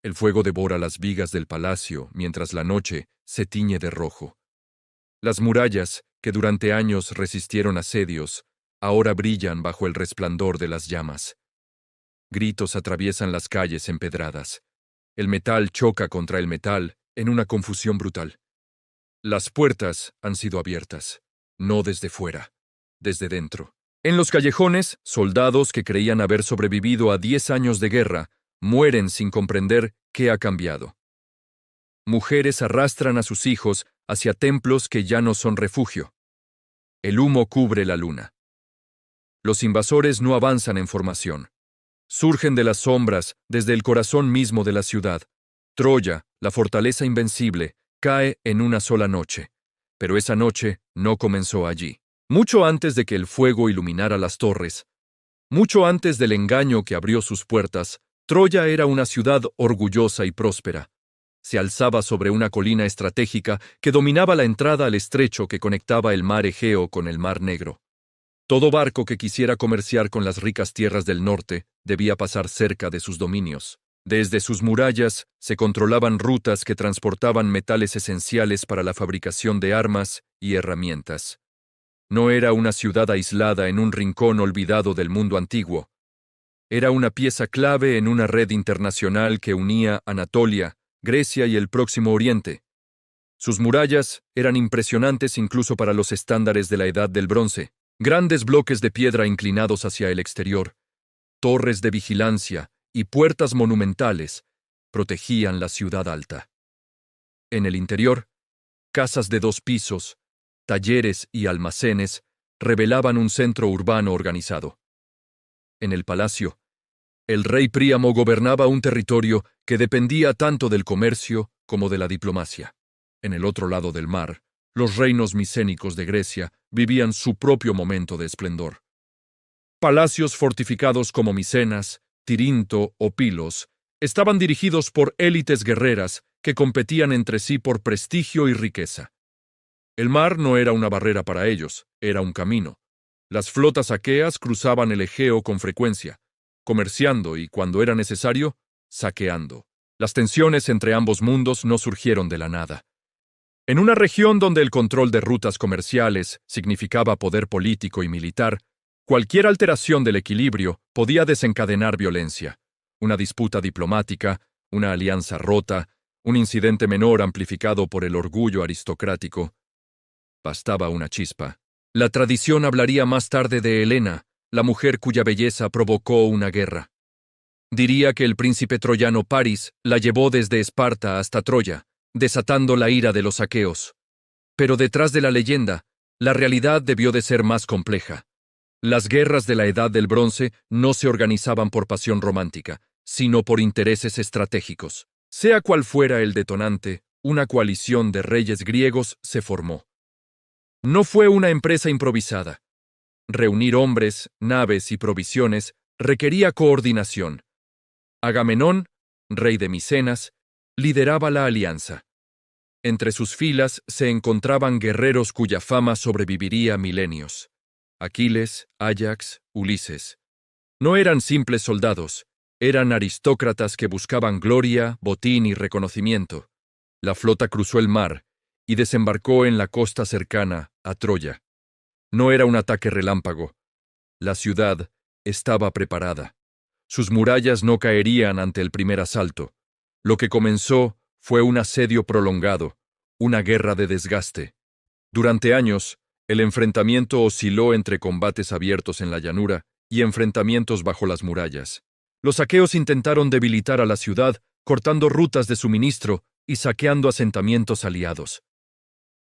El fuego devora las vigas del palacio, mientras la noche se tiñe de rojo. Las murallas, que durante años resistieron asedios, ahora brillan bajo el resplandor de las llamas. Gritos atraviesan las calles empedradas. El metal choca contra el metal en una confusión brutal. Las puertas han sido abiertas, no desde fuera, desde dentro. En los callejones, soldados que creían haber sobrevivido a 10 años de guerra mueren sin comprender qué ha cambiado. Mujeres arrastran a sus hijos hacia templos que ya no son refugio. El humo cubre la luna. Los invasores no avanzan en formación. Surgen de las sombras desde el corazón mismo de la ciudad. Troya, la fortaleza invencible, cae en una sola noche. Pero esa noche no comenzó allí. Mucho antes de que el fuego iluminara las torres, mucho antes del engaño que abrió sus puertas, Troya era una ciudad orgullosa y próspera. Se alzaba sobre una colina estratégica que dominaba la entrada al estrecho que conectaba el mar Egeo con el mar Negro. Todo barco que quisiera comerciar con las ricas tierras del norte debía pasar cerca de sus dominios. Desde sus murallas se controlaban rutas que transportaban metales esenciales para la fabricación de armas y herramientas. No era una ciudad aislada en un rincón olvidado del mundo antiguo. Era una pieza clave en una red internacional que unía Anatolia, Grecia y el Próximo Oriente. Sus murallas eran impresionantes incluso para los estándares de la Edad del Bronce. Grandes bloques de piedra inclinados hacia el exterior, torres de vigilancia y puertas monumentales protegían la ciudad alta. En el interior, casas de 2 pisos, talleres y almacenes revelaban un centro urbano organizado. En el palacio, el rey Príamo gobernaba un territorio que dependía tanto del comercio como de la diplomacia. En el otro lado del mar, los reinos micénicos de Grecia vivían su propio momento de esplendor. Palacios fortificados como Micenas, Tirinto o Pilos estaban dirigidos por élites guerreras que competían entre sí por prestigio y riqueza. El mar no era una barrera para ellos, era un camino. Las flotas aqueas cruzaban el Egeo con frecuencia, comerciando y, cuando era necesario, saqueando. Las tensiones entre ambos mundos no surgieron de la nada. En una región donde el control de rutas comerciales significaba poder político y militar, cualquier alteración del equilibrio podía desencadenar violencia. Una disputa diplomática, una alianza rota, un incidente menor amplificado por el orgullo aristocrático. Bastaba una chispa. La tradición hablaría más tarde de Helena, la mujer cuya belleza provocó una guerra. Diría que el príncipe troyano Paris la llevó desde Esparta hasta Troya, desatando la ira de los aqueos. Pero detrás de la leyenda, la realidad debió de ser más compleja. Las guerras de la Edad del Bronce no se organizaban por pasión romántica, sino por intereses estratégicos. Sea cual fuera el detonante, una coalición de reyes griegos se formó. No fue una empresa improvisada. Reunir hombres, naves y provisiones requería coordinación. Agamenón, rey de Micenas, lideraba la alianza. Entre sus filas se encontraban guerreros cuya fama sobreviviría milenios. Aquiles, Áyax, Ulises. No eran simples soldados, eran aristócratas que buscaban gloria, botín y reconocimiento. La flota cruzó el mar y desembarcó en la costa cercana a Troya. No era un ataque relámpago. La ciudad estaba preparada. Sus murallas no caerían ante el primer asalto. Lo que comenzó fue un asedio prolongado, una guerra de desgaste. Durante años, el enfrentamiento osciló entre combates abiertos en la llanura y enfrentamientos bajo las murallas. Los aqueos intentaron debilitar a la ciudad, cortando rutas de suministro y saqueando asentamientos aliados.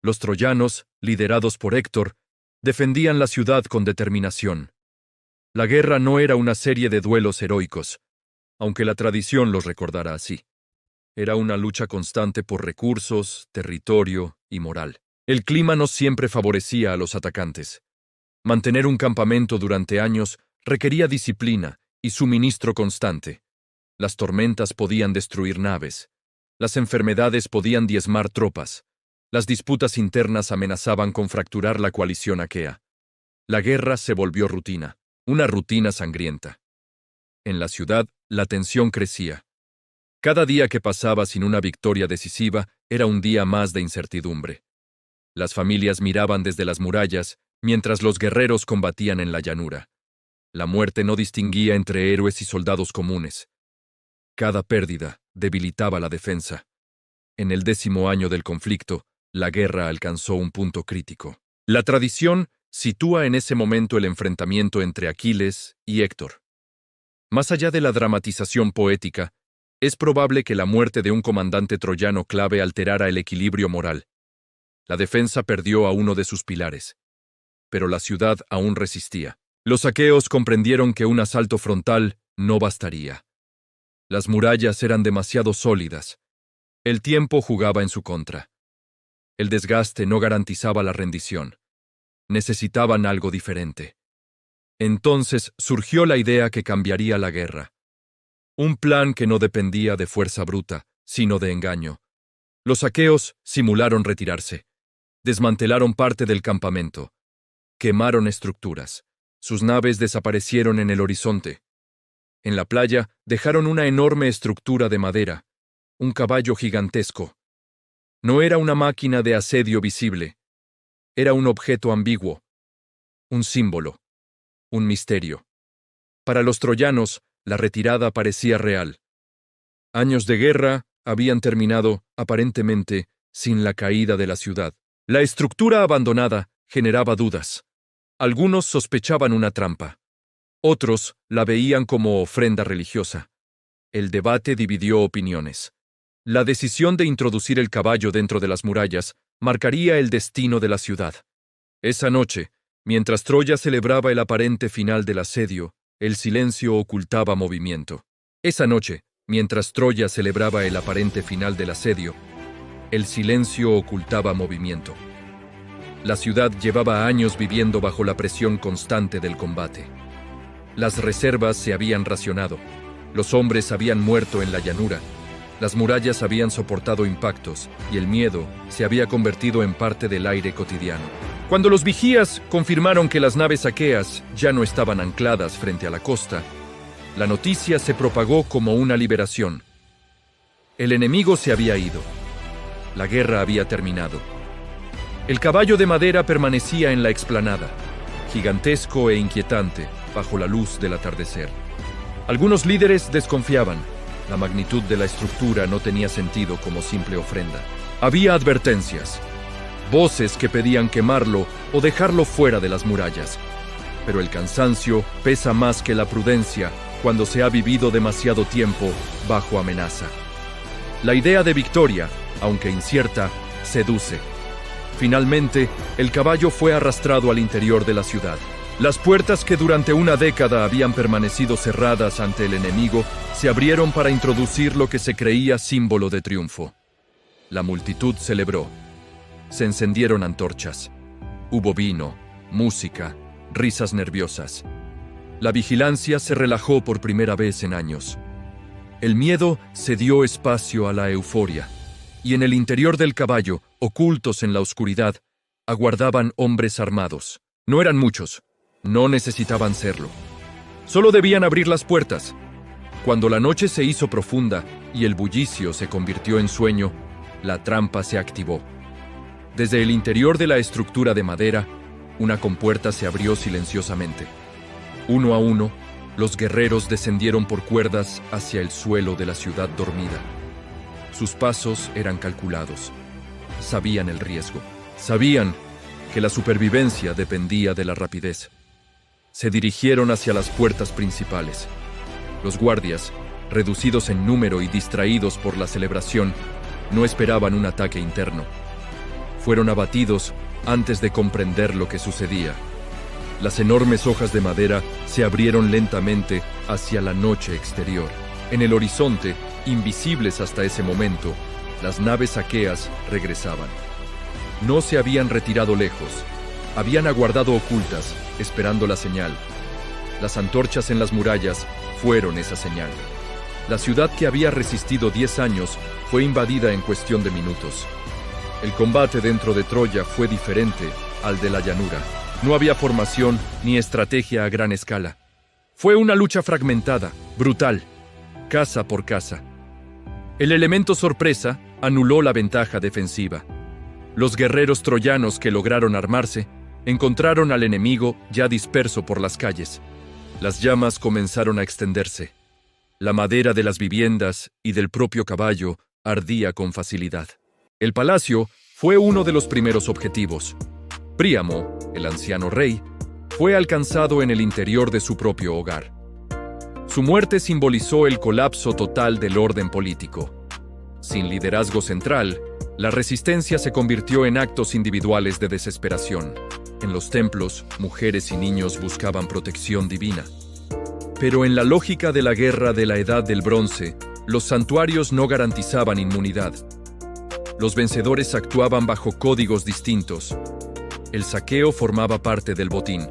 Los troyanos, liderados por Héctor, defendían la ciudad con determinación. La guerra no era una serie de duelos heroicos, aunque la tradición los recordara así. Era una lucha constante por recursos, territorio y moral. El clima no siempre favorecía a los atacantes. Mantener un campamento durante años requería disciplina y suministro constante. Las tormentas podían destruir naves. Las enfermedades podían diezmar tropas. Las disputas internas amenazaban con fracturar la coalición aquea. La guerra se volvió rutina, una rutina sangrienta. En la ciudad, la tensión crecía. Cada día que pasaba sin una victoria decisiva era un día más de incertidumbre. Las familias miraban desde las murallas, mientras los guerreros combatían en la llanura. La muerte no distinguía entre héroes y soldados comunes. Cada pérdida debilitaba la defensa. En el 10º año del conflicto, la guerra alcanzó un punto crítico. La tradición sitúa en ese momento el enfrentamiento entre Aquiles y Héctor. Más allá de la dramatización poética, es probable que la muerte de un comandante troyano clave alterara el equilibrio moral. La defensa perdió a uno de sus pilares, pero la ciudad aún resistía. Los aqueos comprendieron que un asalto frontal no bastaría. Las murallas eran demasiado sólidas. El tiempo jugaba en su contra. El desgaste no garantizaba la rendición. Necesitaban algo diferente. Entonces surgió la idea que cambiaría la guerra. Un plan que no dependía de fuerza bruta, sino de engaño. Los aqueos simularon retirarse. Desmantelaron parte del campamento. Quemaron estructuras. Sus naves desaparecieron en el horizonte. En la playa dejaron una enorme estructura de madera, un caballo gigantesco. No era una máquina de asedio visible. Era un objeto ambiguo, un símbolo, un misterio. Para los troyanos, la retirada parecía real. Años de guerra habían terminado, aparentemente, sin la caída de la ciudad. La estructura abandonada generaba dudas. Algunos sospechaban una trampa. Otros la veían como ofrenda religiosa. El debate dividió opiniones. La decisión de introducir el caballo dentro de las murallas marcaría el destino de la ciudad. Esa noche, mientras Troya celebraba el aparente final del asedio, el silencio ocultaba movimiento. Esa noche, mientras Troya celebraba el aparente final del asedio, el silencio ocultaba movimiento. La ciudad llevaba años viviendo bajo la presión constante del combate. Las reservas se habían racionado. Los hombres habían muerto en la llanura. Las murallas habían soportado impactos y el miedo se había convertido en parte del aire cotidiano. Cuando los vigías confirmaron que las naves aqueas ya no estaban ancladas frente a la costa, la noticia se propagó como una liberación. El enemigo se había ido. La guerra había terminado. El caballo de madera permanecía en la explanada, gigantesco e inquietante, bajo la luz del atardecer. Algunos líderes desconfiaban. La magnitud de la estructura no tenía sentido como simple ofrenda. Había advertencias, voces que pedían quemarlo o dejarlo fuera de las murallas. Pero el cansancio pesa más que la prudencia cuando se ha vivido demasiado tiempo bajo amenaza. La idea de victoria, aunque incierta, seduce. Finalmente, el caballo fue arrastrado al interior de la ciudad. Las puertas que durante una década habían permanecido cerradas ante el enemigo se abrieron para introducir lo que se creía símbolo de triunfo. La multitud celebró. Se encendieron antorchas. Hubo vino, música, risas nerviosas. La vigilancia se relajó por primera vez en años. El miedo cedió espacio a la euforia, y en el interior del caballo, ocultos en la oscuridad, aguardaban hombres armados. No eran muchos. No necesitaban serlo. Solo debían abrir las puertas. Cuando la noche se hizo profunda y el bullicio se convirtió en sueño, la trampa se activó. Desde el interior de la estructura de madera, una compuerta se abrió silenciosamente. Uno a uno, los guerreros descendieron por cuerdas hacia el suelo de la ciudad dormida. Sus pasos eran calculados. Sabían el riesgo. Sabían que la supervivencia dependía de la rapidez. Se dirigieron hacia las puertas principales. Los guardias, reducidos en número y distraídos por la celebración, no esperaban un ataque interno. Fueron abatidos antes de comprender lo que sucedía. Las enormes hojas de madera se abrieron lentamente hacia la noche exterior. En el horizonte, invisibles hasta ese momento, las naves aqueas regresaban. No se habían retirado lejos. Habían aguardado ocultas, esperando la señal. Las antorchas en las murallas fueron esa señal. La ciudad que había resistido 10 años fue invadida en cuestión de minutos. El combate dentro de Troya fue diferente al de la llanura. No había formación ni estrategia a gran escala. Fue una lucha fragmentada, brutal, casa por casa. El elemento sorpresa anuló la ventaja defensiva. Los guerreros troyanos que lograron armarse encontraron al enemigo ya disperso por las calles. Las llamas comenzaron a extenderse. La madera de las viviendas y del propio caballo ardía con facilidad. El palacio fue uno de los primeros objetivos. Príamo, el anciano rey, fue alcanzado en el interior de su propio hogar. Su muerte simbolizó el colapso total del orden político. Sin liderazgo central, la resistencia se convirtió en actos individuales de desesperación. En los templos, mujeres y niños buscaban protección divina. Pero en la lógica de la guerra de la Edad del Bronce, los santuarios no garantizaban inmunidad. Los vencedores actuaban bajo códigos distintos. El saqueo formaba parte del botín.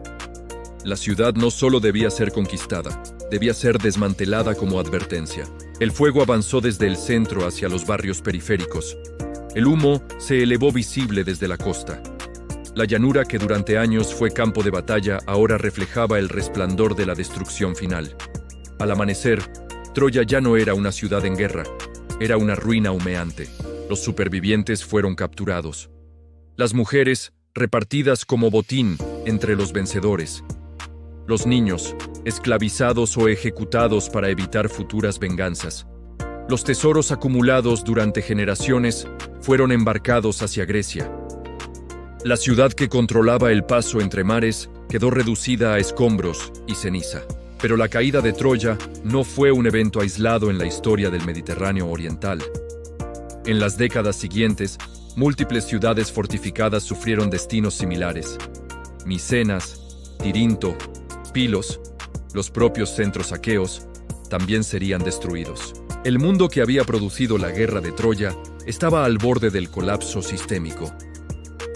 La ciudad no solo debía ser conquistada, debía ser desmantelada como advertencia. El fuego avanzó desde el centro hacia los barrios periféricos. El humo se elevó visible desde la costa. La llanura que durante años fue campo de batalla ahora reflejaba el resplandor de la destrucción final. Al amanecer, Troya ya no era una ciudad en guerra, era una ruina humeante. Los supervivientes fueron capturados. Las mujeres, repartidas como botín entre los vencedores. Los niños, esclavizados o ejecutados para evitar futuras venganzas. Los tesoros acumulados durante generaciones fueron embarcados hacia Grecia. La ciudad que controlaba el paso entre mares quedó reducida a escombros y ceniza. Pero la caída de Troya no fue un evento aislado en la historia del Mediterráneo oriental. En las décadas siguientes, múltiples ciudades fortificadas sufrieron destinos similares. Micenas, Tirinto, Pilos, los propios centros aqueos, también serían destruidos. El mundo que había producido la guerra de Troya estaba al borde del colapso sistémico.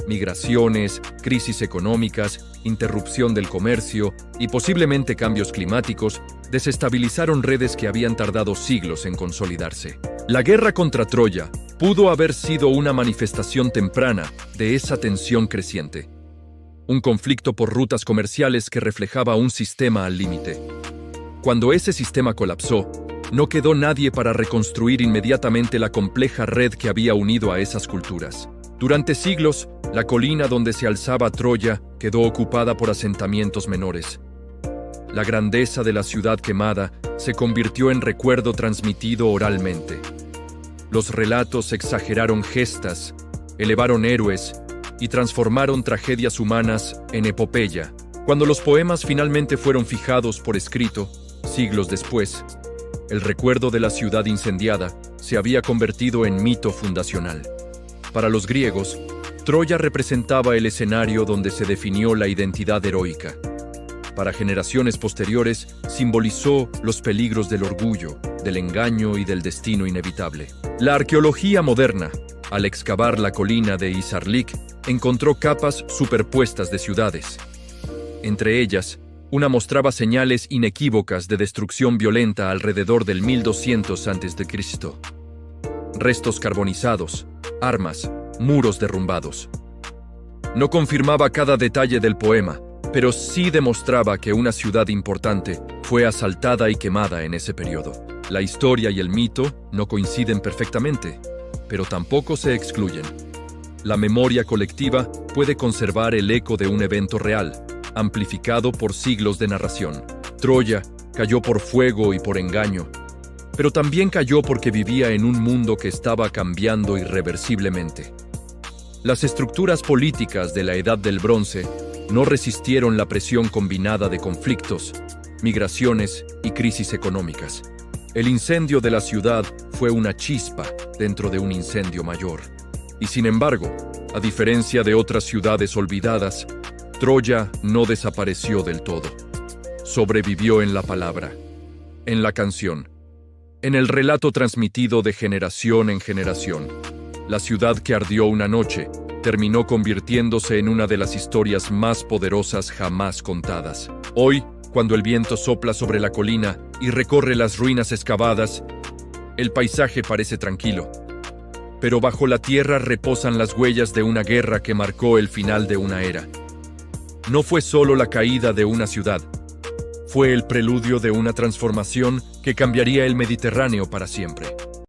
Migraciones, crisis económicas, interrupción del comercio y posiblemente cambios climáticos desestabilizaron redes que habían tardado siglos en consolidarse. La guerra contra Troya pudo haber sido una manifestación temprana de esa tensión creciente. Un conflicto por rutas comerciales que reflejaba un sistema al límite. Cuando ese sistema colapsó, no quedó nadie para reconstruir inmediatamente la compleja red que había unido a esas culturas. Durante siglos, la colina donde se alzaba Troya quedó ocupada por asentamientos menores. La grandeza de la ciudad quemada se convirtió en recuerdo transmitido oralmente. Los relatos exageraron gestas, elevaron héroes y transformaron tragedias humanas en epopeya. Cuando los poemas finalmente fueron fijados por escrito, siglos después, el recuerdo de la ciudad incendiada se había convertido en mito fundacional. Para los griegos, Troya representaba el escenario donde se definió la identidad heroica. Para generaciones posteriores, simbolizó los peligros del orgullo, del engaño y del destino inevitable. La arqueología moderna, al excavar la colina de Izarlik, encontró capas superpuestas de ciudades. Entre ellas, una mostraba señales inequívocas de destrucción violenta alrededor del 1200 a.C. Restos carbonizados, armas, muros derrumbados. No confirmaba cada detalle del poema, pero sí demostraba que una ciudad importante fue asaltada y quemada en ese periodo. La historia y el mito no coinciden perfectamente, pero tampoco se excluyen. La memoria colectiva puede conservar el eco de un evento real, amplificado por siglos de narración. Troya cayó por fuego y por engaño, pero también cayó porque vivía en un mundo que estaba cambiando irreversiblemente. Las estructuras políticas de la Edad del Bronce no resistieron la presión combinada de conflictos, migraciones y crisis económicas. El incendio de la ciudad fue una chispa dentro de un incendio mayor. Y sin embargo, a diferencia de otras ciudades olvidadas, Troya no desapareció del todo. Sobrevivió en la palabra, en la canción, en el relato transmitido de generación en generación. La ciudad que ardió una noche terminó convirtiéndose en una de las historias más poderosas jamás contadas. Hoy, cuando el viento sopla sobre la colina y recorre las ruinas excavadas, el paisaje parece tranquilo. Pero bajo la tierra reposan las huellas de una guerra que marcó el final de una era. No fue solo la caída de una ciudad, fue el preludio de una transformación que cambiaría el Mediterráneo para siempre.